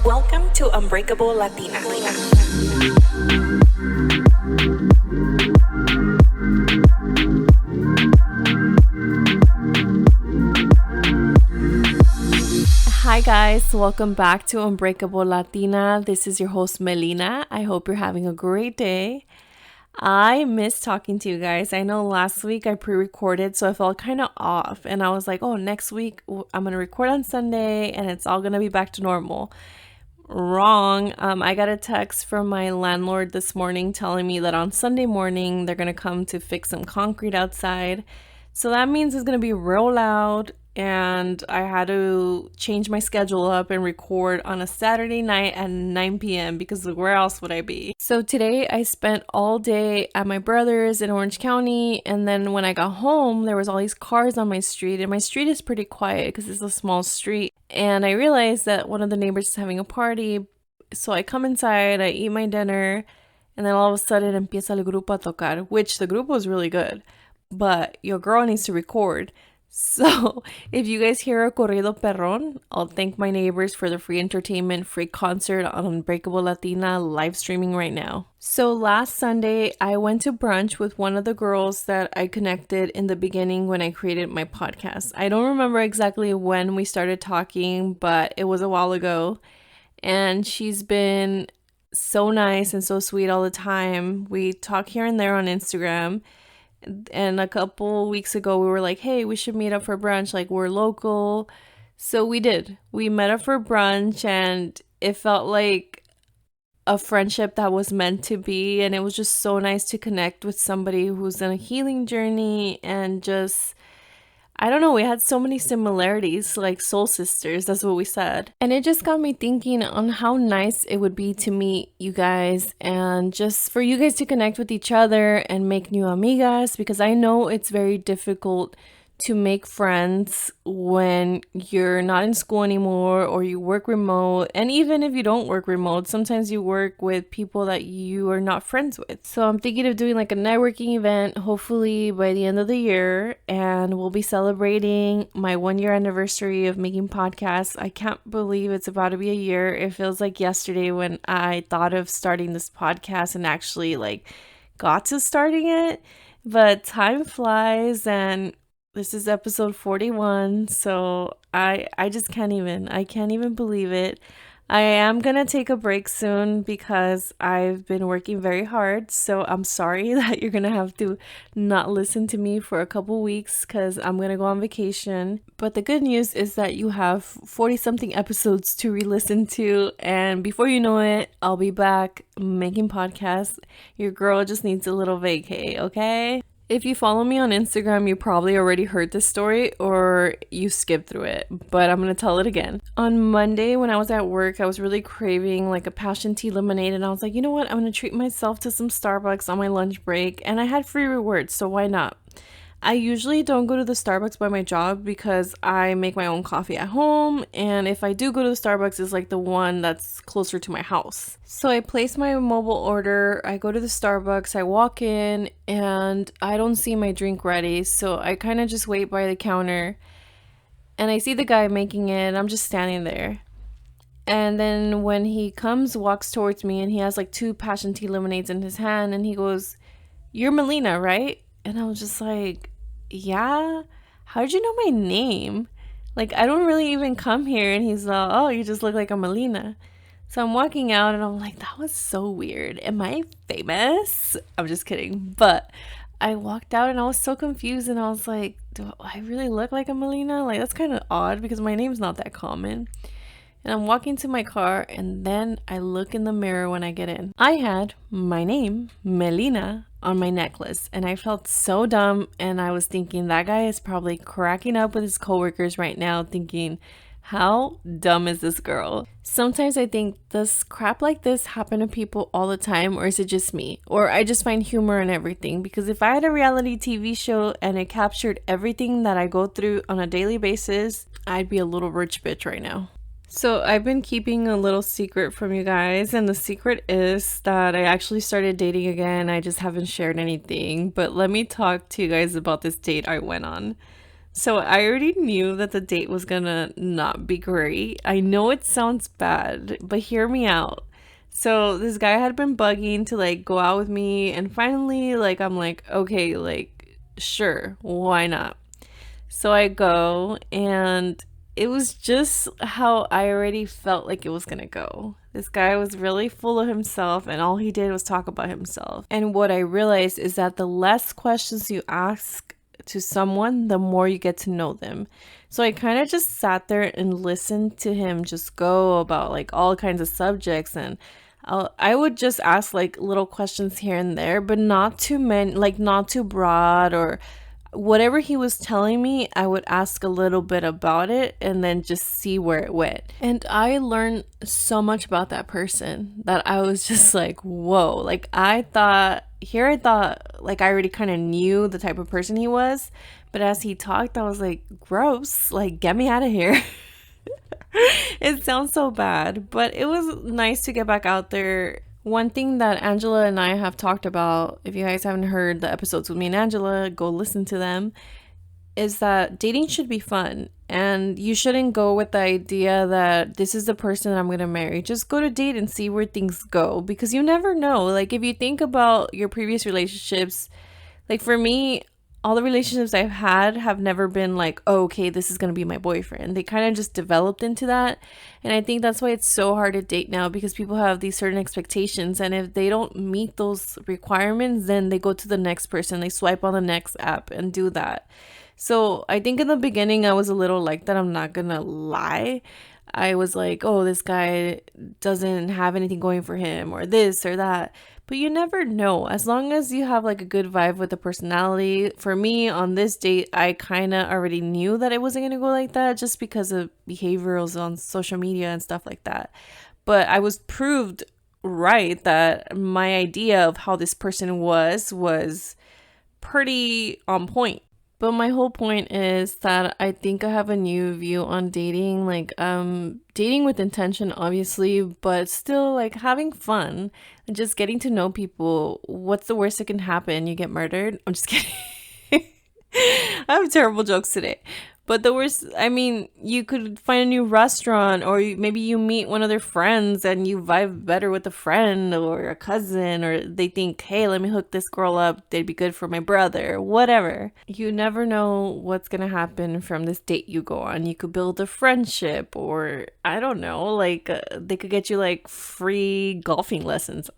Welcome to Unbreakable Latina. Hi guys, welcome back to Unbreakable Latina. This is your host Melina. I hope you're having a great day. I miss talking to you guys. I know last week I pre-recorded, so I felt kind of off. And I was like, oh, next week I'm going to record on Sunday and it's all going to be back to normal. Wrong. I got a text from my landlord this morning telling me that on Sunday morning they're going to come to fix some concrete outside. So that means it's going to be real loud. And I had to change my schedule up and record on a Saturday night at 9 p.m. because where else would I be? So today I spent all day at my brother's in Orange County. And then when I got home, there was all these cars on my street. And my street is pretty quiet because it's a small street. And I realized that one of the neighbors is having a party. So I come inside, I eat my dinner. And then all of a sudden empieza el grupo a tocar, which the group was really good. But your girl needs to record. So if you guys hear a corrido perrón, I'll thank my neighbors for the free entertainment, free concert on Unbreakable Latina live streaming right now. So last Sunday, I went to brunch with one of the girls that I connected in the beginning when I created my podcast. I don't remember exactly when we started talking, but it was a while ago. And she's been so nice and so sweet all the time. We talk here and there on Instagram. And a couple weeks ago, we were like, hey, we should meet up for brunch. Like, we're local. So we did. We met up for brunch and it felt like a friendship that was meant to be. And it was just so nice to connect with somebody who's in a healing journey and just, I don't know, we had so many similarities, like soul sisters, that's what we said. And it just got me thinking on how nice it would be to meet you guys and just for you guys to connect with each other and make new amigas, because I know it's very difficult to make friends when you're not in school anymore or you work remote. And even if you don't work remote, sometimes you work with people that you are not friends with. So I'm thinking of doing like a networking event, hopefully by the end of the year. And we'll be celebrating my 1-year anniversary of making podcasts. I can't believe it's about to be a year. It feels like yesterday when I thought of starting this podcast and actually like got to starting it. But time flies and this is episode 41, so I just can't even believe it. I am gonna take a break soon because I've been working very hard, so I'm sorry that you're gonna have to not listen to me for a couple weeks because I'm gonna go on vacation. But the good news is that you have 40-something episodes to re-listen to, and before you know it, I'll be back making podcasts. Your girl just needs a little vacay, okay? If you follow me on Instagram, you probably already heard this story or you skipped through it, but I'm going to tell it again. On Monday, when I was at work, I was really craving like a passion tea lemonade, and I was like, you know what? I'm going to treat myself to some Starbucks on my lunch break, and I had free rewards, so why not? I usually don't go to the Starbucks by my job because I make my own coffee at home, and if I do go to the Starbucks, it's like the one that's closer to my house. So I place my mobile order, I go to the Starbucks, I walk in, and I don't see my drink ready, so I kind of just wait by the counter, and I see the guy making it, and I'm just standing there. And then when he walks towards me, and he has like 2 passion tea lemonades in his hand, and he goes, "You're Melina, right?" And I was just like, yeah, how did you know my name? Like, I don't really even come here. And he's like, oh, you just look like a Melina. So I'm walking out and I'm like, that was so weird. Am I famous? I'm just kidding. But I walked out and I was so confused and I was like, do I really look like a Melina? Like, that's kind of odd because my name's not that common. And I'm walking to my car and then I look in the mirror when I get in. I had my name, Melina, on my necklace and I felt so dumb, and I was thinking that guy is probably cracking up with his coworkers right now thinking, how dumb is this girl? Sometimes I think, does crap like this happen to people all the time, or is it just me? Or I just find humor in everything, because if I had a reality TV show and it captured everything that I go through on a daily basis, I'd be a little rich bitch right now. So I've been keeping a little secret from you guys, and the secret is that I actually started dating again. I just haven't shared anything, but let me talk to you guys about this date I went on. So I already knew that the date was gonna not be great. I know it sounds bad, but hear me out. So this guy had been bugging to like go out with me, and finally, like, I'm like, okay, like, sure, why not? So I go, and it was just how I already felt like it was gonna go. This guy was really full of himself, and all he did was talk about himself. And what I realized is that the less questions you ask to someone, the more you get to know them. So I kind of just sat there and listened to him just go about like all kinds of subjects, and I would just ask like little questions here and there, but not too many, like not too broad, or whatever he was telling me, I would ask a little bit about it and then just see where it went. And I learned so much about that person that I was just like, whoa. Like, I thought, like, I already kind of knew the type of person he was. But as he talked, I was like, gross. Like, get me out of here. It sounds so bad, but it was nice to get back out there. One thing that Angela and I have talked about, if you guys haven't heard the episodes with me and Angela, go listen to them, is that dating should be fun. And you shouldn't go with the idea that this is the person that I'm going to marry. Just go to date and see where things go, because you never know. Like, if you think about your previous relationships, like for me, all the relationships I've had have never been like, oh, okay, this is going to be my boyfriend. They kind of just developed into that. And I think that's why it's so hard to date now, because people have these certain expectations. And if they don't meet those requirements, then they go to the next person. They swipe on the next app and do that. So I think in the beginning, I was a little like that. I'm not going to lie. I was like, oh, this guy doesn't have anything going for him, or this or that. But you never know. As long as you have like a good vibe with the personality. For me, on this date, I kind of already knew that it wasn't going to go like that, just because of behaviorals on social media and stuff like that. But I was proved right that my idea of how this person was pretty on point. But my whole point is that I think I have a new view on dating, like dating with intention obviously, but still like having fun and just getting to know people. What's the worst that can happen? You get murdered? I'm just kidding. I have terrible jokes today. But the worst, I mean, you could find a new restaurant, or maybe you meet one of their friends and you vibe better with a friend or a cousin, or they think, hey, let me hook this girl up. They'd be good for my brother, whatever. You never know what's going to happen from this date you go on. You could build a friendship, or I don't know, like they could get you like free golfing lessons.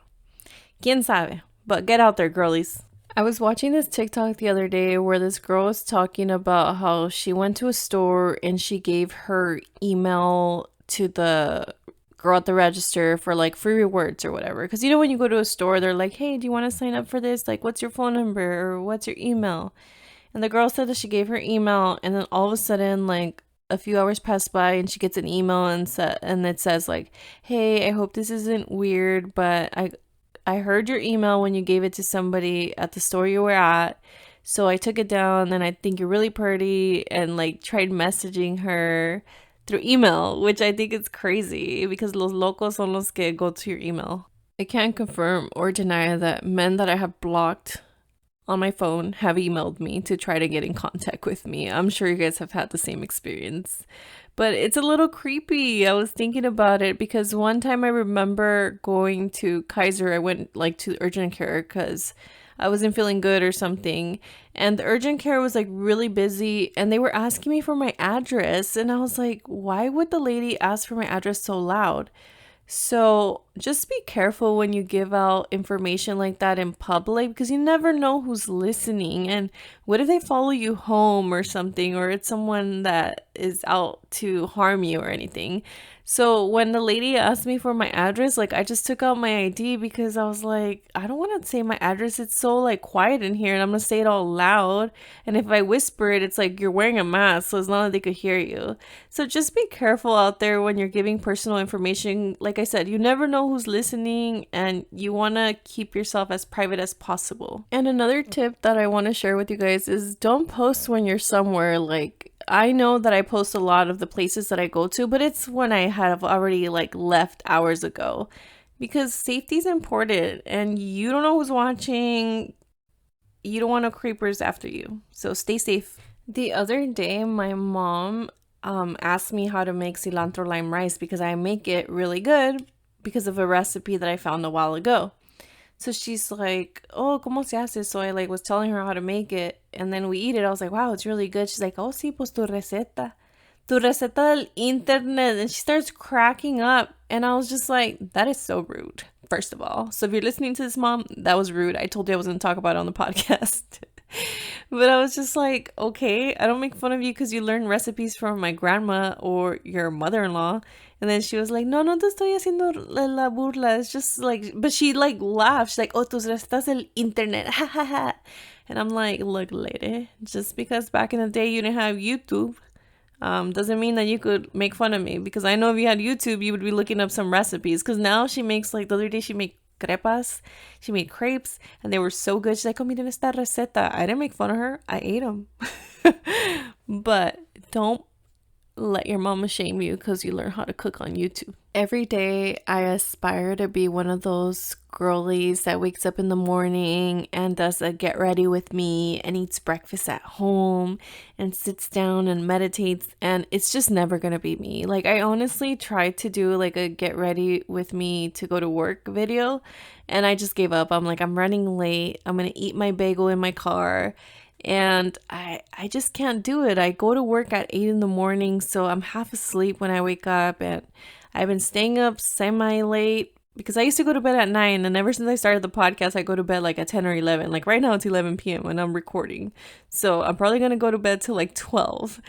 Quien sabe? But get out there, girlies. I was watching this TikTok the other day where this girl was talking about how she went to a store and she gave her email to the girl at the register for like free rewards or whatever. Because you know, when you go to a store, they're like, hey, do you want to sign up for this? Like, what's your phone number, or what's your email? And the girl said that she gave her email, and then all of a sudden, like, a few hours pass by and she gets an email and it says like, hey, I hope this isn't weird, but I heard your email when you gave it to somebody at the store you were at. So I took it down, and I think you're really pretty, and like tried messaging her through email, which I think is crazy because los locos son los que go to your email. I can't confirm or deny that men that I have blocked on my phone have emailed me to try to get in contact with me. I'm sure you guys have had the same experience. But it's a little creepy. I was thinking about it because one time I remember going to Kaiser. I went like to urgent care because I wasn't feeling good or something. And the urgent care was like really busy, and they were asking me for my address. And I was like, why would the lady ask for my address so loud? So just be careful when you give out information like that in public, because you never know who's listening. And what if they follow you home or something, or it's someone that is out to harm you or anything? So when the lady asked me for my address, like I just took out my ID because I was like, I don't want to say my address. It's so like quiet in here, and I'm going to say it all loud. And if I whisper it, it's like you're wearing a mask, so it's not that they could hear you. So just be careful out there when you're giving personal information. Like I said, you never know who's listening, and you want to keep yourself as private as possible. And another tip that I want to share with you guys is don't post when you're somewhere. Like, I know that I post a lot of the places that I go to, but it's when I have already like left hours ago, because safety is important and you don't know who's watching. You don't want no creepers after you. So stay safe. The other day, my mom asked me how to make cilantro lime rice because I make it really good because of a recipe that I found a while ago. So she's like, "Oh, ¿cómo se hace?" So I like was telling her how to make it, and then we eat it. I was like, "Wow, it's really good." She's like, "Oh, sí, pues tu receta del internet," and she starts cracking up, and I was just like, "That is so rude." First of all, so if you're listening to this, mom, that was rude. I told you I was going to talk about it on the podcast. But I was just like, okay, I don't make fun of you because you learn recipes from my grandma or your mother-in-law. And then she was like, no, no te estoy haciendo la burla. It's just like, but she like laughed. She's like, oh, tus recetas del internet. Ha ha ha. And I'm like, look, lady, just because back in the day you didn't have YouTube, doesn't mean that you could make fun of me. Because I know if you had YouTube, you would be looking up some recipes. Because now she makes, like, the other day she made crepas. She made crepes, and they were so good. She's like, oh, miren esta receta. I didn't make fun of her. I ate them. But don't let your mama shame you because you learn how to cook on YouTube. Every day, I aspire to be one of those girlies that wakes up in the morning and does a get ready with me and eats breakfast at home and sits down and meditates. And it's just never going to be me. Like, I honestly tried to do like a get ready with me to go to work video, and I just gave up. I'm like, I'm running late. I'm going to eat my bagel in my car, and I just can't do it. I go to work at 8 in the morning, so I'm half asleep when I wake up, and I've been staying up semi late because I used to go to bed at 9, and ever since I started the podcast, I go to bed like at 10 or 11. Like right now it's 11 p.m. when I'm recording. So I'm probably going to go to bed till like 12.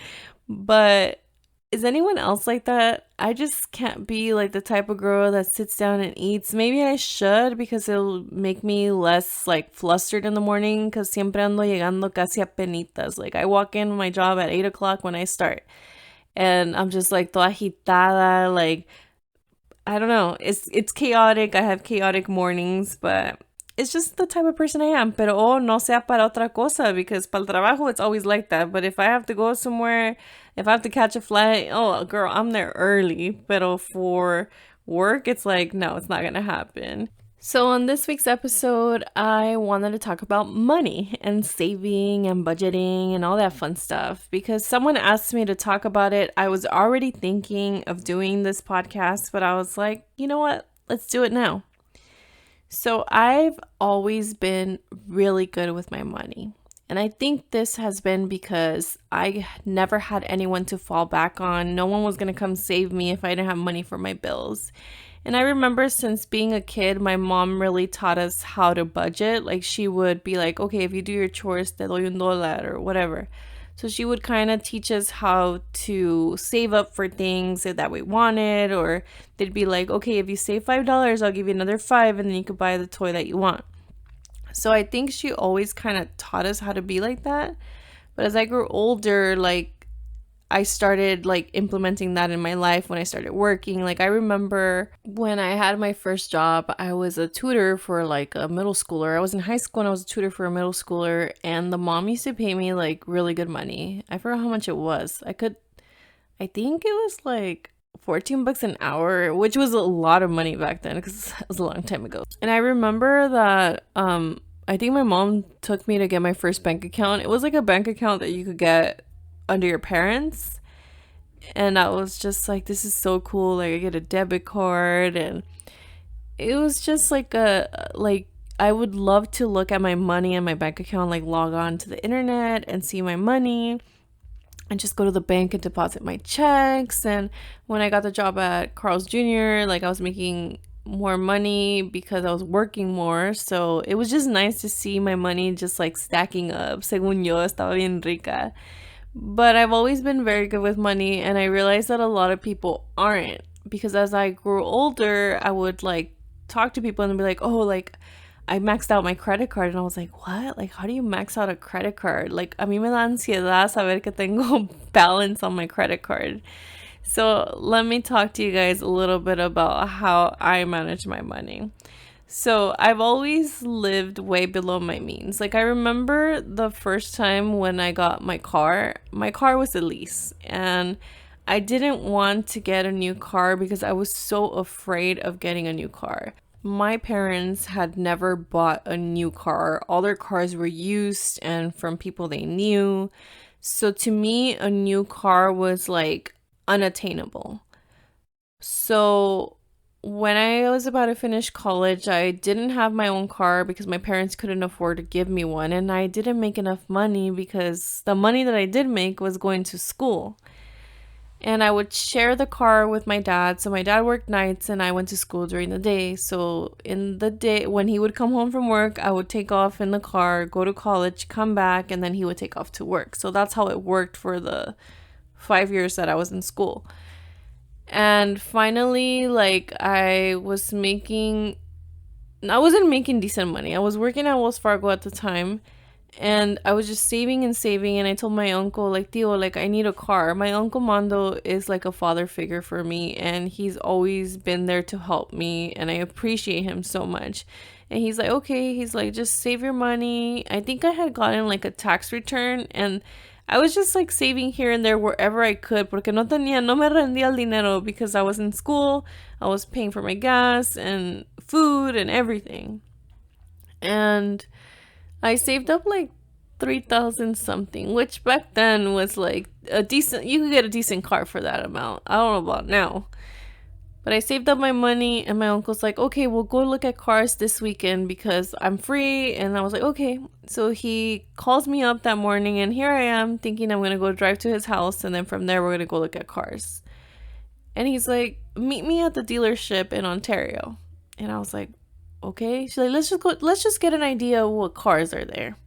But is anyone else like that? I just can't be like the type of girl that sits down and eats. Maybe I should because it'll make me less like flustered in the morning because siempre ando llegando casi a penitas. Like I walk in my job at 8 o'clock when I start, and I'm just like toda agitada. Like I don't know. It's chaotic. I have chaotic mornings, but it's just the type of person I am. Pero oh, no sea para otra cosa, because para el trabajo it's always like that. But if I have to go somewhere, if I have to catch a flight, oh girl, I'm there early. Pero for work, it's like no, it's not gonna happen. So, on this week's episode, I wanted to talk about money and saving and budgeting and all that fun stuff because someone asked me to talk about it. I was already thinking of doing this podcast, but I was like, you know what? Let's do it now. So, I've always been really good with my money. And I think this has been because I never had anyone to fall back on. No one was going to come save me if I didn't have money for my bills. And I remember since being a kid, my mom really taught us how to budget. Like she would be like, okay, if you do your chores, te doy $1 or whatever. So she would kind of teach us how to save up for things that we wanted, or they'd be like, okay, if you save $5, I'll give you another five, and then you could buy the toy that you want. So I think she always kind of taught us how to be like that. But as I grew older, like I started like implementing that in my life when I started working. Like I remember when I had my first job, I was a tutor for like a middle schooler. I was in high school and I was a tutor for a middle schooler, and the mom used to pay me like really good money. I forgot how much it was. I think it was like $14 an hour, which was a lot of money back then because it was a long time ago. And I remember that I think my mom took me to get my first bank account. It was like a bank account that you could get under your parents, and I was just like, this is so cool. Like I get a debit card, and it was just like a like I would love to look at my money and my bank account, like log on to the internet and see my money and just go to the bank and deposit my checks. And when I got the job at Carl's Jr., like I was making more money because I was working more. So it was just nice to see my money just like stacking up. Según yo, estaba bien rica. But I've always been very good with money, and I realized that a lot of people aren't, because as I grew older, I would like talk to people and be like, oh, like I maxed out my credit card, and I was like, what? Like, how do you max out a credit card? Like, a mí me da ansiedad saber que tengo balance on my credit card. So let me talk to you guys a little bit about how I manage my money. So I've always lived way below my means. Like I remember the first time when I got my car was a lease, and I didn't want to get a new car because I was so afraid of getting a new car. My parents had never bought a new car. All their cars were used and from people they knew. So to me, a new car was like unattainable. So when I was about to finish college, I didn't have my own car because my parents couldn't afford to give me one. And I didn't make enough money because the money that I did make was going to school. And I would share the car with my dad. So my dad worked nights and I went to school during the day. So in the day, when he would come home from work, I would take off in the car, go to college, come back, and then he would take off to work. So that's how it worked for the 5 years that I was in school. And finally, like, I wasn't making decent money. I was working at Wells Fargo at the time, and I was just saving and saving. And I told my uncle, like, Tio, like, I need a car. My uncle Mondo is like a father figure for me, and he's always been there to help me, and I appreciate him so much. And he's like, okay, he's like, just save your money. I think I had gotten like a tax return, and I was just like saving here and there wherever I could, porque no me rendía el dinero because I was in school, I was paying for my gas and food and everything. And I saved up like 3,000 something, which back then was like a decent, you could get a decent car for that amount. I don't know about now. But I saved up my money, and my uncle's like, okay, we'll go look at cars this weekend because I'm free. And I was like, okay. So he calls me up that morning, and here I am thinking I'm going to go drive to his house. And then from there, we're going to go look at cars. And he's like, meet me at the dealership in Ontario. And I was like, okay. She's like, let's just get an idea of what cars are there.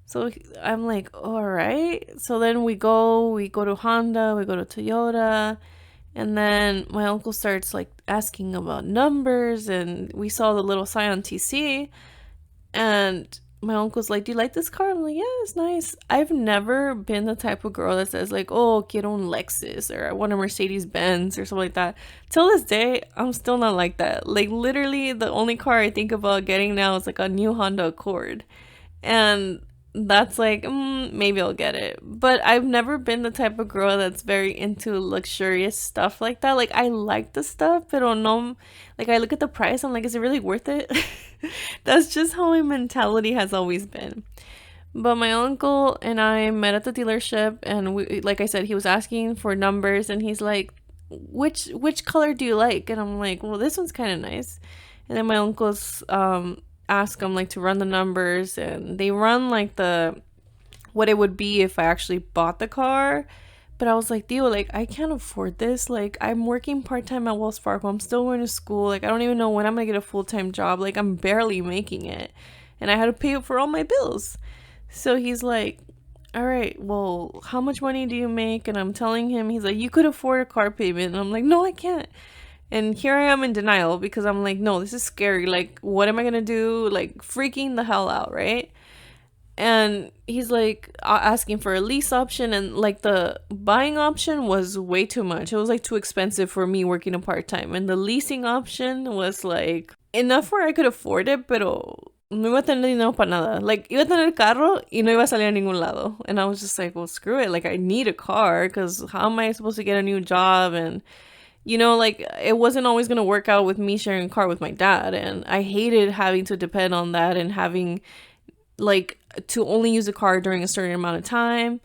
So I'm like, all right. So then we go to Honda, we go to Toyota. And then my uncle starts like asking about numbers, and we saw the little Scion TC. And my uncle's like, do you like this car? I'm like, yeah, it's nice. I've never been the type of girl that says like, oh, quiero un Lexus or I want a Mercedes Benz or something like that. Till this day, I'm still not like that. Like literally the only car I think about getting now is like a new Honda Accord. And that's like, maybe I'll get it. But I've never been the type of girl that's very into luxurious stuff like that. Like, I like the stuff, but no, like, I look at the price, I'm like, is it really worth it? That's just how my mentality has always been. But my uncle and I met at the dealership, and we, like I said, he was asking for numbers, and he's like, which color do you like? And I'm like, well, this one's kind of nice. And then my uncle's ask them like to run the numbers, and they run like the what it would be if I actually bought the car. But I was like, Dio, like I can't afford this. Like I'm working part-time at Wells Fargo. I'm still going to school. Like I don't even know when I'm gonna get a full-time job. Like I'm barely making it. And I had to pay for all my bills. So he's like, all right, well, how much money do you make? And I'm telling him, he's like, you could afford a car payment. And I'm like, no, I can't. And here I am in denial because I'm like, no, this is scary. Like, what am I gonna do? Like, freaking the hell out, right? And he's like asking for a lease option, and like the buying option was way too much. It was like too expensive for me working a part time, and the leasing option was like enough where I could afford it, pero no iba a tener dinero para nada. Like, iba a tener carro y no iba a salir a ningún lado. And I was just like, well, screw it. Like, I need a car because how am I supposed to get a new job? And like it wasn't always going to work out with me sharing a car with my dad, and I hated having to depend on that and having like to only use a car during a certain amount of time.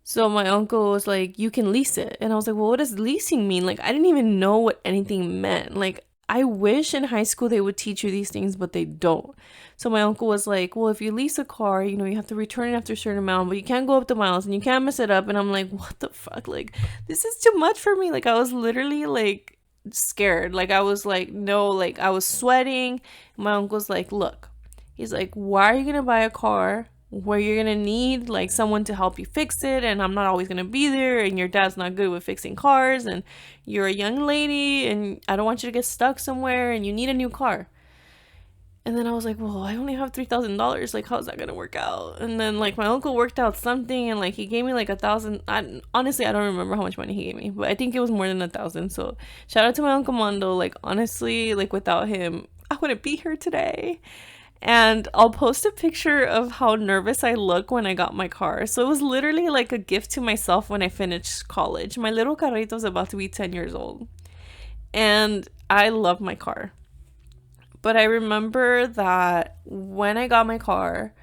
So my uncle was like, you can lease it. And I was like, well, what does leasing mean? Like I didn't even know what anything meant. Like I wish in high school they would teach you these things, but they don't. So my uncle was like, well, if you lease a car, you have to return it after a certain amount, but you can't go up the miles and you can't mess it up. And I'm like, what the fuck? Like, this is too much for me. Like, I was literally like scared. Like, I was like, no, like, I was sweating. My uncle's like, look, he's like, why are you going to buy a car where you're going to need like someone to help you fix it? And I'm not always going to be there. And your dad's not good with fixing cars. And you're a young lady and I don't want you to get stuck somewhere and you need a new car. And then I was like, well, I only have $3,000. Like, how's that going to work out? And then, like, my uncle worked out something and, like, he gave me, like, 1,000. Honestly, I don't remember how much money he gave me, but I think it was more than 1,000. So, shout out to my Uncle Mondo. Like, honestly, like, without him, I wouldn't be here today. And I'll post a picture of how nervous I look when I got my car. So, it was literally, like, a gift to myself when I finished college. My little carrito was about to be 10 years old. And I love my car. But I remember that when I got my car,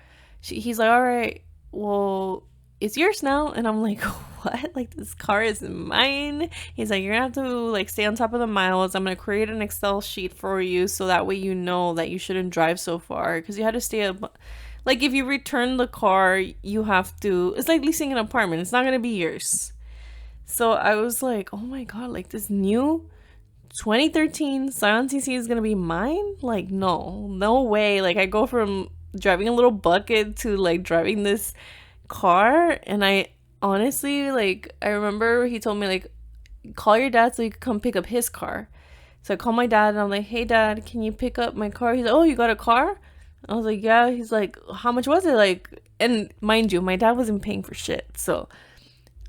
he's like, all right, well, it's yours now. And I'm like, what? Like, this car is mine. He's like, you're gonna have to like stay on top of the miles. I'm gonna create an Excel sheet for you so that way you know that you shouldn't drive so far, because you had to stay up. Like, if you return the car, you have to, it's like leasing an apartment. It's not gonna be yours. So I was like, oh my god, like this new 2013 Scion TC is gonna be mine? Like, no way. Like, I go from driving a little bucket to like driving this car. And I honestly, like, I remember he told me, like, call your dad so you could come pick up his car. So I called my dad and I'm like, hey dad, can you pick up my car? He's like, oh, you got a car? I was like, yeah. He's like, how much was it? Like, and mind you, my dad wasn't paying for shit. So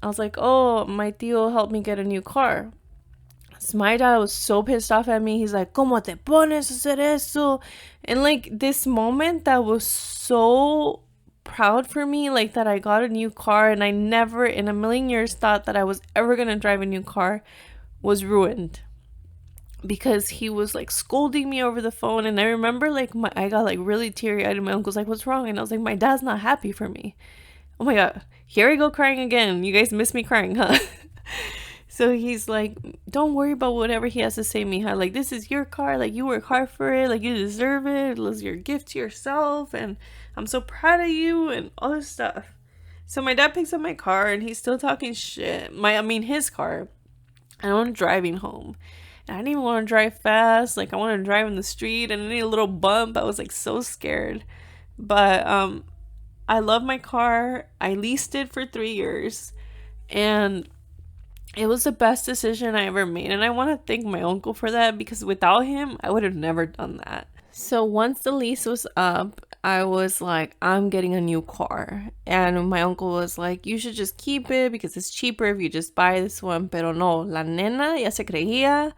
I was like, oh, my tío helped me get a new car. So my dad was so pissed off at me. He's like, ¿Cómo te pones a hacer eso? And like, this moment that was so proud for me, like that I got a new car, and I never in a million years thought that I was ever gonna drive a new car, was ruined. Because he was like scolding me over the phone. And I remember like I got like really teary eyed, and my uncle's like, what's wrong? And I was like, my dad's not happy for me. Oh my god, here I go crying again. You guys miss me crying, huh? So he's like, don't worry about whatever he has to say, mija. Like, this is your car. Like, you work hard for it. Like, you deserve it. It was your gift to yourself. And I'm so proud of you and all this stuff. So my dad picks up my car and he's still talking shit. His car. And I'm driving home. And I didn't even want to drive fast. Like, I wanted to drive in the street and I need a little bump. I was like so scared. But I love my car. I leased it for 3 years. And it was the best decision I ever made. And I want to thank my uncle for that, because without him, I would have never done that. So once the lease was up, I was like, I'm getting a new car. And my uncle was like, you should just keep it because it's cheaper if you just buy this one. Pero no, la nena ya se creía.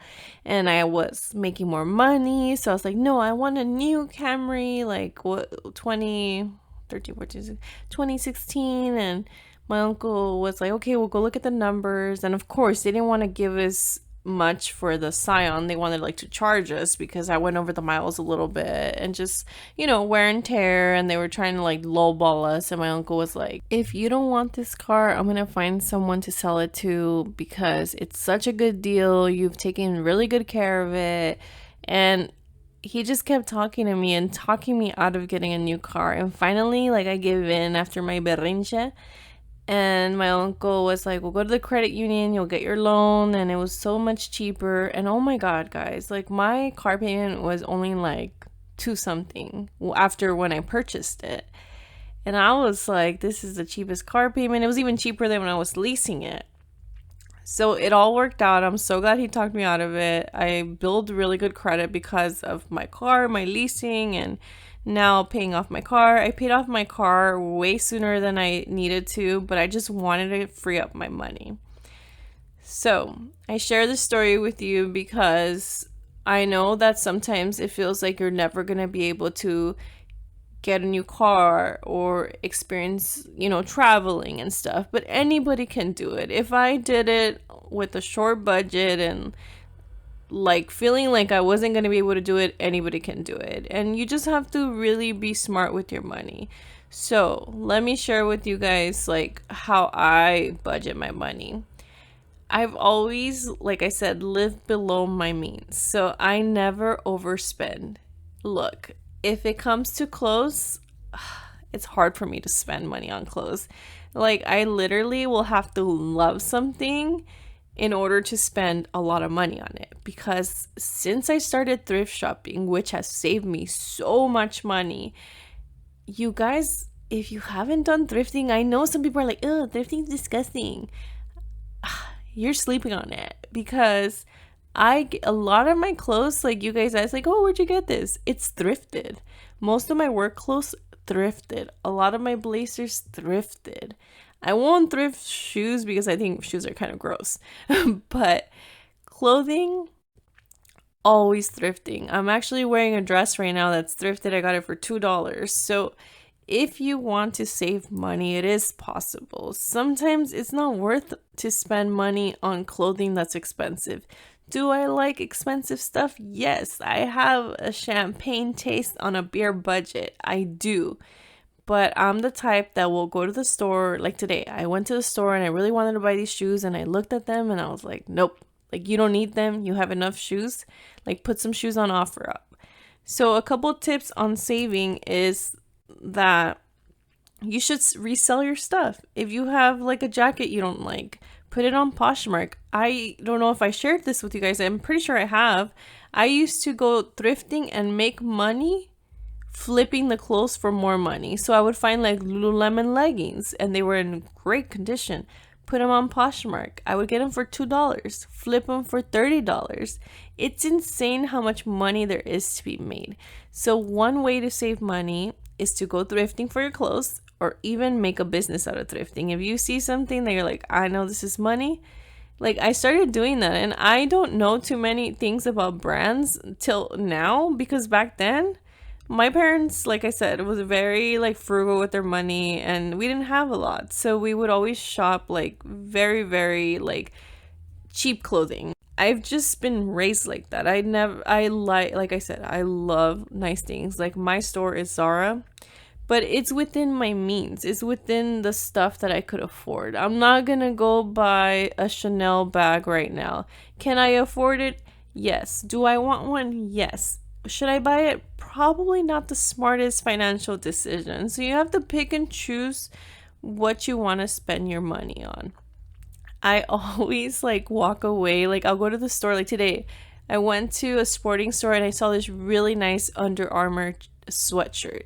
And I was making more money. So I was like, no, I want a new Camry, like what, 2016. And my uncle was like, okay, we'll go look at the numbers. And of course, they didn't want to give us much for the Scion. They wanted like to charge us because I went over the miles a little bit and just, wear and tear. And they were trying to like lowball us. And my uncle was like, if you don't want this car, I'm going to find someone to sell it to because it's such a good deal. You've taken really good care of it. And he just kept talking to me and talking me out of getting a new car. And finally, like, I gave in after my berrinche. And my uncle was like, we'll go to the credit union, you'll get your loan. And it was so much cheaper. And oh my God, guys, like my car payment was only like 2 something after when I purchased it. And I was like, this is the cheapest car payment. It was even cheaper than when I was leasing it. So it all worked out. I'm so glad he talked me out of it. I built really good credit because of my car, my leasing, and now paying off my car. I paid off my car way sooner than I needed to, but I just wanted to free up my money. So I share this story with you because I know that sometimes it feels like you're never going to be able to get a new car or experience, traveling and stuff, but anybody can do it. If I did it with a short budget and like feeling like I wasn't going to be able to do it, anybody can do it. And you just have to really be smart with your money. So let me share with you guys like how I budget my money. I've always, like I said, lived below my means. So I never overspend. Look, if it comes to clothes, it's hard for me to spend money on clothes. Like, I literally will have to love something in order to spend a lot of money on it. Because since I started thrift shopping, which has saved me so much money, you guys, if you haven't done thrifting, I know some people are like, oh, thrifting's disgusting. You're sleeping on it, because a lot of my clothes, like you guys ask, like, oh, where'd you get this? It's thrifted. Most of my work clothes, thrifted. A lot of my blazers, thrifted. I won't thrift shoes because I think shoes are kind of gross. But clothing, always thrifting. I'm actually wearing a dress right now that's thrifted. I got it for $2. So if you want to save money, it is possible. Sometimes it's not worth to spend money on clothing that's expensive. Do I like expensive stuff? Yes, I have a champagne taste on a beer budget. I do. but I'm the type that will go to the store. Like today, I went to the store and I really wanted to buy these shoes, and I looked at them and I was like, nope, like you don't need them. You have enough shoes. Like put some shoes on offer up. So a couple tips on saving is that you should resell your stuff. If you have like a jacket you don't like, put it on Poshmark. I don't know if I shared this with you guys. I'm pretty sure I have. I used to go thrifting and make money flipping the clothes for more money. So I would find like Lululemon leggings and they were in great condition. Put them on Poshmark. I would get them for $2, flip them for $30. It's insane how much money there is to be made. So one way to save money is to go thrifting for your clothes, or even make a business out of thrifting. If you see something that you're like, I know this is money, like I started doing that, and I don't know too many things about brands till now, because back then my parents, like I said, was very like frugal with their money, and we didn't have a lot, so we would always shop like very, very like cheap clothing. I've just been raised like that. I like I said, I love nice things. Like my store is Zara, but it's within my means. It's within the stuff that I could afford. I'm not gonna go buy a Chanel bag right now. Can I afford it? Yes. Do I want one? Yes. Should I buy it? Probably not the smartest financial decision. So you have to pick and choose what you want to spend your money on. I always like walk away. Like I'll go to the store. Like today, I went to a sporting store and I saw this really nice Under Armour sweatshirt.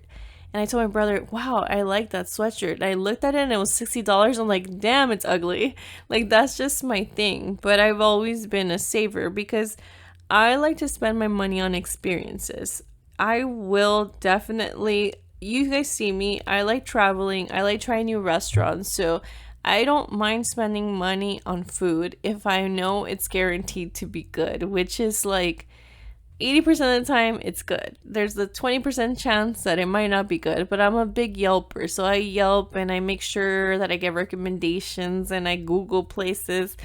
And I told my brother, wow, I like that sweatshirt. And I looked at it and it was $60. I'm like, damn, it's ugly. Like that's just my thing. But I've always been a saver because I like to spend my money on experiences. I will definitely, you guys see me, I like traveling, I like trying new restaurants, so I don't mind spending money on food if I know it's guaranteed to be good, which is like 80% of the time it's good. There's the 20% chance that it might not be good, but I'm a big Yelper, so I Yelp and I make sure that I get recommendations and I Google places.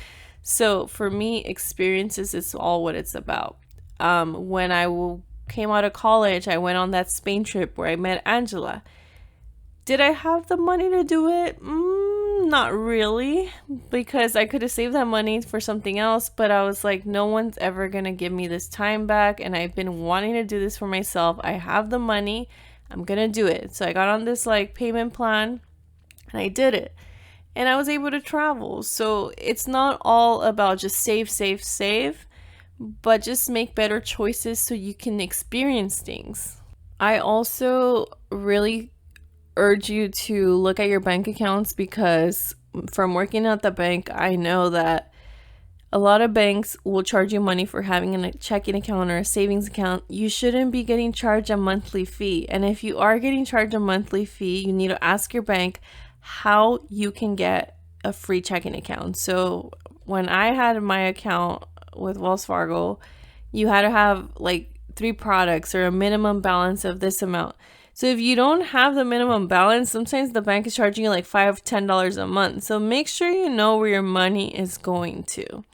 So for me, experiences is all what it's about. When came out of college, I went on that Spain trip where I met Angela. Did I have the money to do it? Not really, because I could have saved that money for something else, but I was like, no one's ever gonna give me this time back, and I've been wanting to do this for myself. I have the money, I'm gonna do it. So I got on this like payment plan and I did it. And I was able to travel. So it's not all about just save, save, save, but just make better choices so you can experience things. I also really urge you to look at your bank accounts, because from working at the bank, I know that a lot of banks will charge you money for having a checking account or a savings account. You shouldn't be getting charged a monthly fee. And if you are getting charged a monthly fee, you need to ask your bank how you can get a free checking account. So when I had my account with Wells Fargo, you had to have like 3 products or a minimum balance of this amount. So if you don't have the minimum balance, sometimes the bank is charging you like $5, $10 a month. So make sure you know where your money is going to.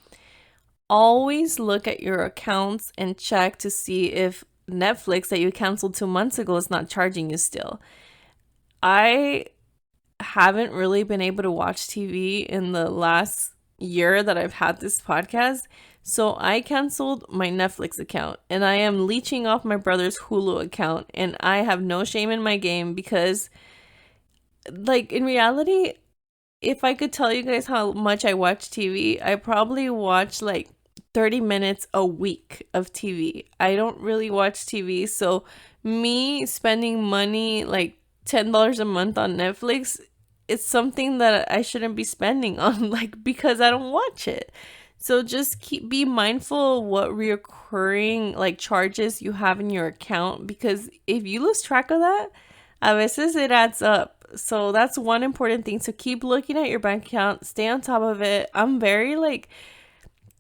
Always look at your accounts and check to see if Netflix that you canceled 2 months ago is not charging you still. I haven't really been able to watch TV in the last year that I've had this podcast. So I canceled my Netflix account and I am leeching off my brother's Hulu account, and I have no shame in my game because like in reality, if I could tell you guys how much I watch TV, I probably watch like 30 minutes a week of TV. I don't really watch TV, so me spending money like $10 a month on Netflix, it's something that I shouldn't be spending on, like, because I don't watch it. So just be mindful of what reoccurring like charges you have in your account, because if you lose track of that, a veces it adds up. So that's one important thing. So keep looking at your bank account, stay on top of it. I'm very like,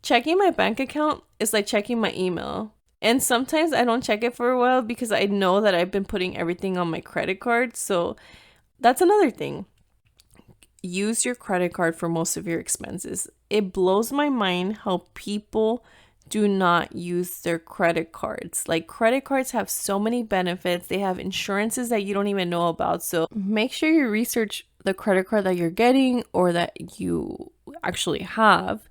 checking my bank account is like checking my email. And sometimes I don't check it for a while because I know that I've been putting everything on my credit card. So that's another thing. Use your credit card for most of your expenses. It blows my mind how people do not use their credit cards. Like, credit cards have so many benefits. They have insurances that you don't even know about. So make sure you research the credit card that you're getting or that you actually have.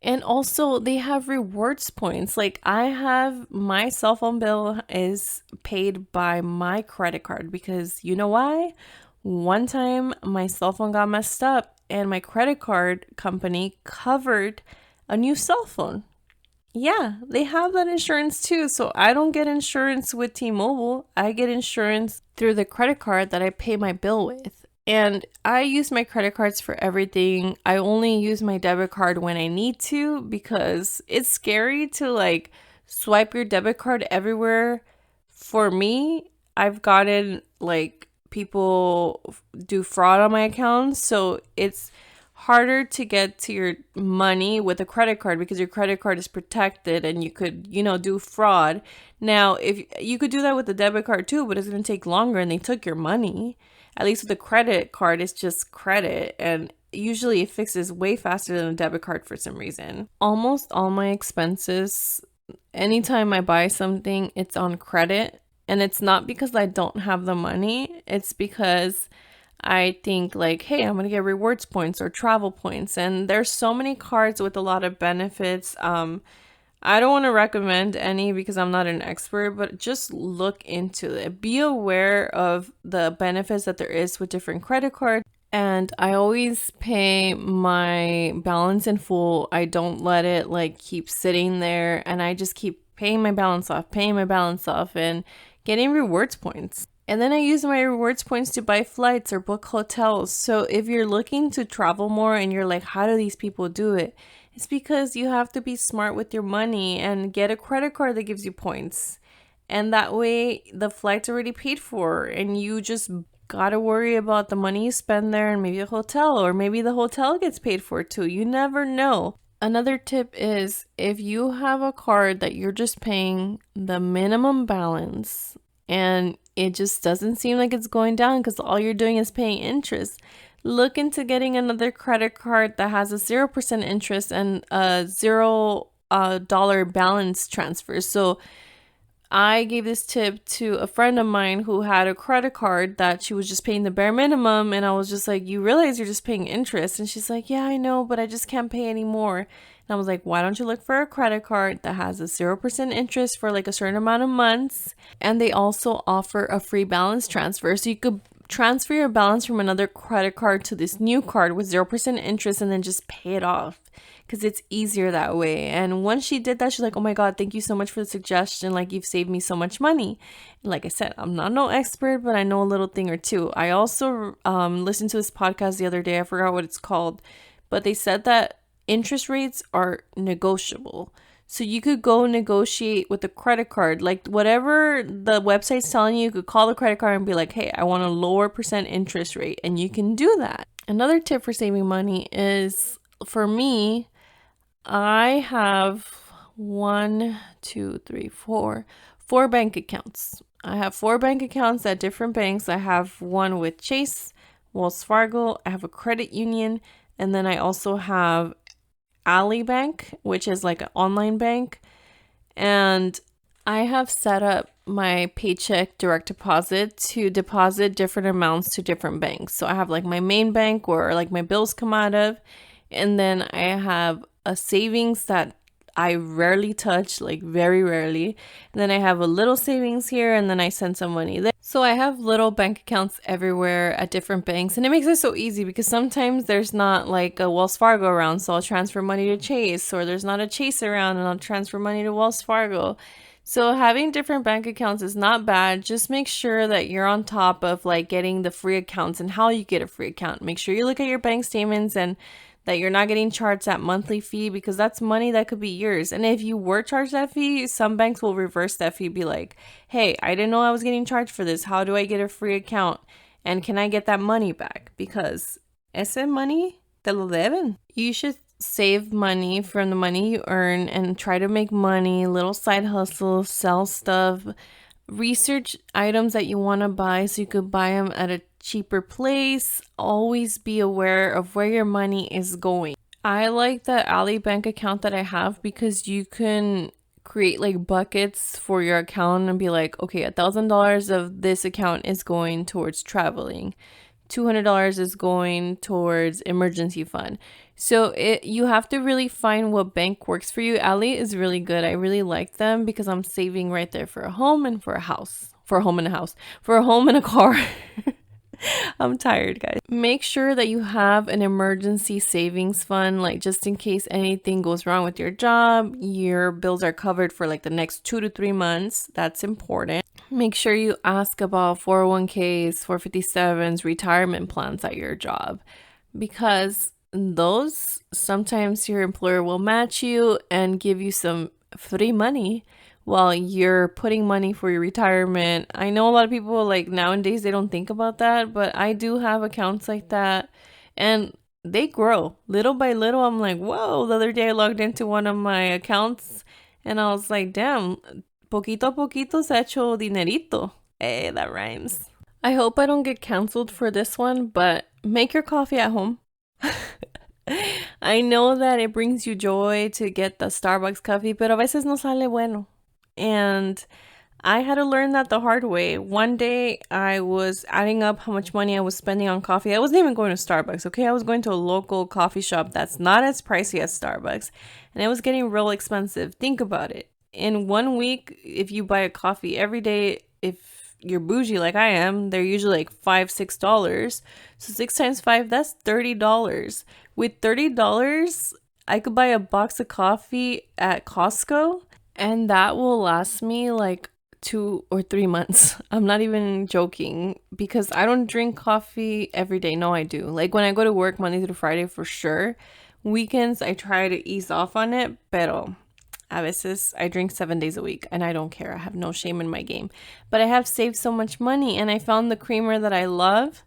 And also, they have rewards points. Like, I have my cell phone bill is paid by my credit card because you know why? One time my cell phone got messed up and my credit card company covered a new cell phone. Yeah, they have that insurance too. So I don't get insurance with T-Mobile. I get insurance through the credit card that I pay my bill with. And I use my credit cards for everything. I only use my debit card when I need to because it's scary to like swipe your debit card everywhere. For me, I've gotten like people do fraud on my accounts, so it's harder to get to your money with a credit card because your credit card is protected and you could, do fraud. Now, if you could do that with a debit card too, but it's going to take longer and they took your money. At least with a credit card, it's just credit and usually it fixes way faster than a debit card for some reason. Almost all my expenses, anytime I buy something, it's on credit. And it's not because I don't have the money, it's because I think like, hey, I'm gonna get rewards points or travel points, and there's so many cards with a lot of benefits. I don't want to recommend any because I'm not an expert, but just look into it. Be aware of the benefits that there is with different credit cards. And I always pay my balance in full. I don't let it like keep sitting there, and I just keep paying my balance off, and getting rewards points. And then I use my rewards points to buy flights or book hotels. So if you're looking to travel more and you're like, how do these people do it? It's because you have to be smart with your money and get a credit card that gives you points. And that way the flight's already paid for and you just gotta worry about the money you spend there and maybe a hotel, or maybe the hotel gets paid for too. You never know. Another tip is if you have a card that you're just paying the minimum balance and it just doesn't seem like it's going down because all you're doing is paying interest, look into getting another credit card that has a 0% interest and a $0 balance transfer. So I gave this tip to a friend of mine who had a credit card that she was just paying the bare minimum. And I was just like, you realize you're just paying interest? And she's like, yeah, I know, but I just can't pay anymore. And I was like, why don't you look for a credit card that has a 0% interest for like a certain amount of months? And they also offer a free balance transfer. So you could transfer your balance from another credit card to this new card with 0% interest and then just pay it off, because it's easier that way. And once she did that, she's like, oh my God, thank you so much for the suggestion. Like, you've saved me so much money. And like I said, I'm not no expert, but I know a little thing or two. I also listened to this podcast the other day. I forgot what it's called, but they said that interest rates are negotiable. So you could go negotiate with the credit card, like whatever the website's telling you, you could call the credit card and be like, hey, I want a lower percent interest rate. And you can do that. Another tip for saving money is, for me, I have four bank accounts. I have 4 bank accounts at different banks. I have one with Chase, Wells Fargo. I have a credit union. And then I also have Ally Bank, which is like an online bank. And I have set up my paycheck direct deposit to deposit different amounts to different banks. So I have like my main bank where like my bills come out of. And then I have a savings that I rarely touch, like very rarely. And then I have a little savings here, and then I send some money there. So I have little bank accounts everywhere at different banks. And it makes it so easy because sometimes there's not like a Wells Fargo around, so I'll transfer money to Chase, or there's not a Chase around and I'll transfer money to Wells Fargo. So having different bank accounts is not bad. Just make sure that you're on top of like getting the free accounts and how you get a free account. Make sure you look at your bank statements and that you're not getting charged that monthly fee, because that's money that could be yours. And if you were charged that fee, some banks will reverse that fee, be like, hey, I didn't know I was getting charged for this. How do I get a free account? And can I get that money back? Because ese money te lo deben. You should save money from the money you earn and try to make money, little side hustles, sell stuff, research items that you want to buy so you could buy them at a cheaper place. Always be aware of where your money is going. I like the Ally Bank account that I have because you can create like buckets for your account and be like, okay, $1,000 of this account is going towards traveling. $200 is going towards emergency fund. So you have to really find what bank works for you. Ally is really good. I really like them because I'm saving right there for a home and for a house. For a home and a house. For a home and a car. I'm tired, guys. Make sure that you have an emergency savings fund, like just in case anything goes wrong with your job, your bills are covered for like the next 2 to 3 months. That's important. Make sure you ask about 401ks, 457s, retirement plans at your job because those sometimes your employer will match you and give you some free money while you're putting money for your retirement. I know a lot of people like nowadays they don't think about that, but I do have accounts like that and they grow little by little. I'm like, whoa, the other day I logged into one of my accounts and I was like, damn, poquito a poquito se ha hecho dinerito. Hey, that rhymes. I hope I don't get canceled for this one, but make your coffee at home. I know that it brings you joy to get the Starbucks coffee, pero a veces no sale bueno. And I had to learn that the hard way. One day I was adding up how much money I was spending on coffee. I wasn't even going to Starbucks, okay? I was going to a local coffee shop that's not as pricey as Starbucks. And it was getting real expensive. Think about it. In 1 week, if you buy a coffee every day, if you're bougie like I am, they're usually like $5, $6. So 6 times 5, that's $30. With $30, I could buy a box of coffee at Costco and that will last me like 2 or 3 months. I'm not even joking because I don't drink coffee every day. No, I do. Like when I go to work Monday through Friday for sure. Weekends, I try to ease off on it, pero a veces I drink 7 days a week and I don't care. I have no shame in my game. But I have saved so much money and I found the creamer that I love.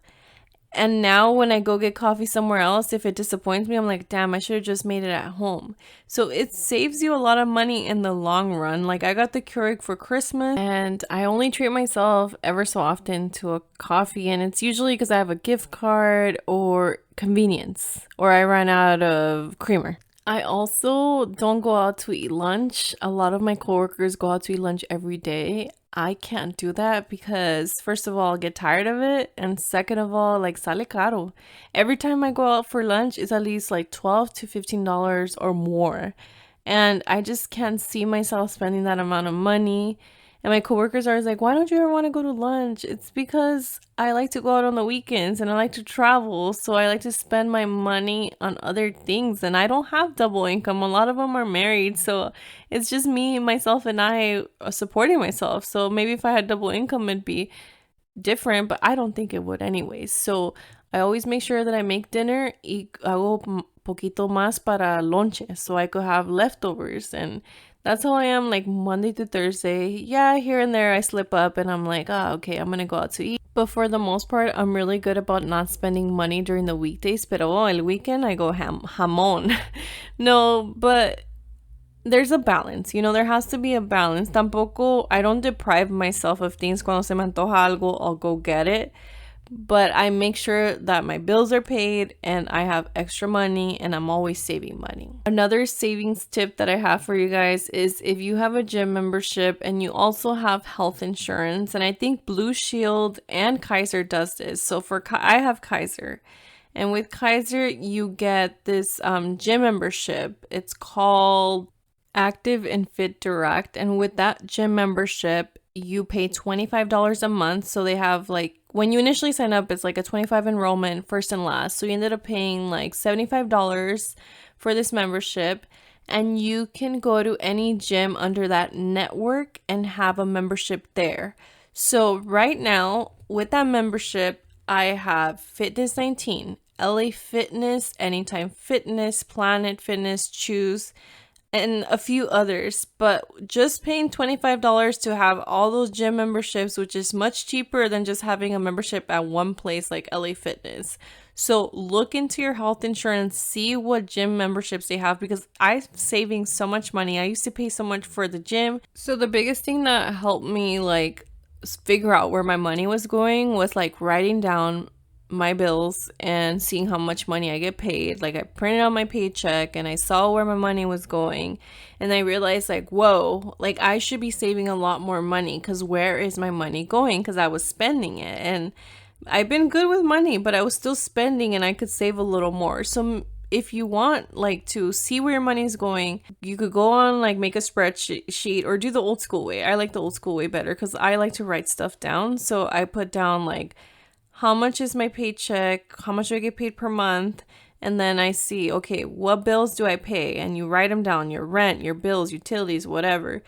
And now when I go get coffee somewhere else, if it disappoints me, I'm like, damn, I should have just made it at home. So it saves you a lot of money in the long run. Like I got the Keurig for Christmas and I only treat myself ever so often to a coffee. And it's usually because I have a gift card or convenience or I ran out of creamer. I also don't go out to eat lunch. A lot of my coworkers go out to eat lunch every day. I can't do that because first of all, I'll get tired of it, and second of all, like sale caro. Every time I go out for lunch, it's at least like $12 to $15 or more. And I just can't see myself spending that amount of money. And my coworkers are always like, why don't you ever want to go to lunch? It's because I like to go out on the weekends and I like to travel. So I like to spend my money on other things. And I don't have double income. A lot of them are married. So it's just me, myself, and I supporting myself. So maybe if I had double income, it'd be different, but I don't think it would anyways. So I always make sure that I make dinner y hago poquito más para lonche so I could have leftovers. And that's how I am like Monday to Thursday. Yeah, here and there I slip up and I'm like, oh, okay, I'm gonna go out to eat. But for the most part, I'm really good about not spending money during the weekdays. Pero el weekend, I go jamón. No, but there's a balance, there has to be a balance. Tampoco, I don't deprive myself of things. Cuando se me antoja algo, I'll go get it. But I make sure that my bills are paid and I have extra money and I'm always saving money. Another savings tip that I have for you guys is if you have a gym membership and you also have health insurance, and I think Blue Shield and Kaiser does this. So I have Kaiser. And with Kaiser, you get this gym membership. It's called Active and Fit Direct. And with that gym membership, you pay $25 a month. So they have like, when you initially sign up, it's like a 25 enrollment, first and last. So you ended up paying like $75 for this membership. And you can go to any gym under that network and have a membership there. So right now, with that membership, I have Fitness 19, LA Fitness, Anytime Fitness, Planet Fitness, Choose, and a few others. But just paying $25 to have all those gym memberships, which is much cheaper than just having a membership at one place like LA Fitness. So look into your health insurance, see what gym memberships they have, because I'm saving so much money. I used to pay so much for the gym. So the biggest thing that helped me like figure out where my money was going was like writing down my bills and seeing how much money I get paid. Like I printed out my paycheck and I saw where my money was going, and I realized like, whoa, like I should be saving a lot more money, because where is my money going? Because I was spending it, and I've been good with money, but I was still spending and I could save a little more. So if you want like to see where your money is going, you could go on like make a spreadsheet or do the old school way. I like the old school way better because I like to write stuff down. So I put down like how much is my paycheck, how much do I get paid per month, and then I see, okay, what bills do I pay? And you write them down, your rent, your bills, utilities, whatever.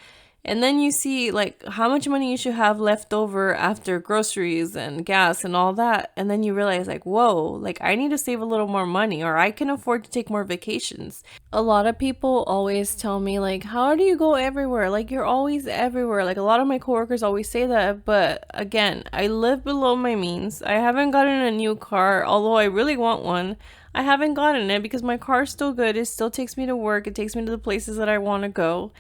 And then you see like how much money you should have left over after groceries and gas and all that. And then you realize like, whoa, like I need to save a little more money, or I can afford to take more vacations. A lot of people always tell me like, how do you go everywhere? Like you're always everywhere. Like a lot of my coworkers always say that. But again, I live below my means. I haven't gotten a new car, although I really want one. I haven't gotten it because my car's still good. It still takes me to work. It takes me to the places that I want to go.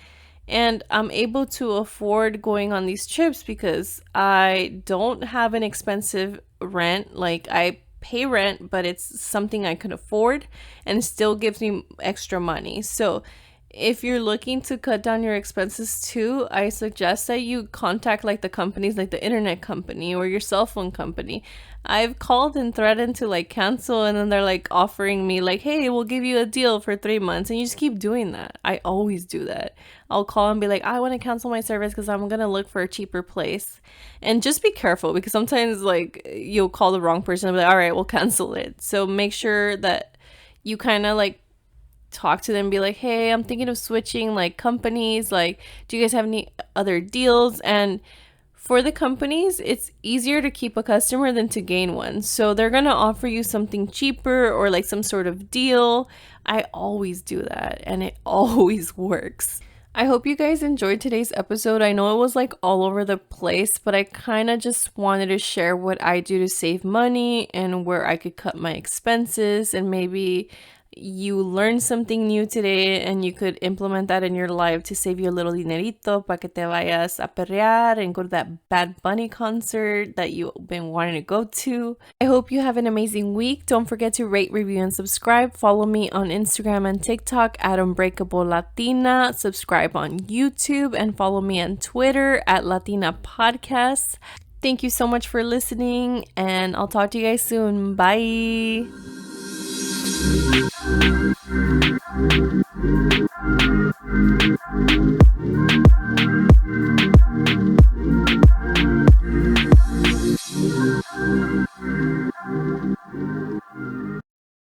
And I'm able to afford going on these trips because I don't have an expensive rent. Like I pay rent, but it's something I can afford and it still gives me extra money. So if you're looking to cut down your expenses too, I suggest that you contact like the companies, like the internet company or your cell phone company. I've called and threatened to like cancel, and then they're like offering me like, hey, we'll give you a deal for 3 months, and you just keep doing that. I always do that. I'll call and be like, I want to cancel my service because I'm gonna look for a cheaper place. And just be careful because sometimes like you'll call the wrong person and be like, all right, we'll cancel it. So make sure that you kind of like talk to them, be like, hey, I'm thinking of switching like companies, like do you guys have any other deals? And for the companies, it's easier to keep a customer than to gain one, so they're gonna offer you something cheaper or like some sort of deal. I always do that and it always works. I hope you guys enjoyed today's episode. I know it was like all over the place, but I kind of just wanted to share what I do to save money and where I could cut my expenses, and maybe you learned something new today and you could implement that in your life to save you a little dinerito para que te vayas a perrear and go to that Bad Bunny concert that you've been wanting to go to. I hope you have an amazing week. Don't forget to rate, review, and subscribe. Follow me on Instagram and TikTok at Unbreakable Latina. Subscribe on YouTube and follow me on Twitter at Latina Podcast. Thank you so much for listening, and I'll talk to you guys soon. Bye.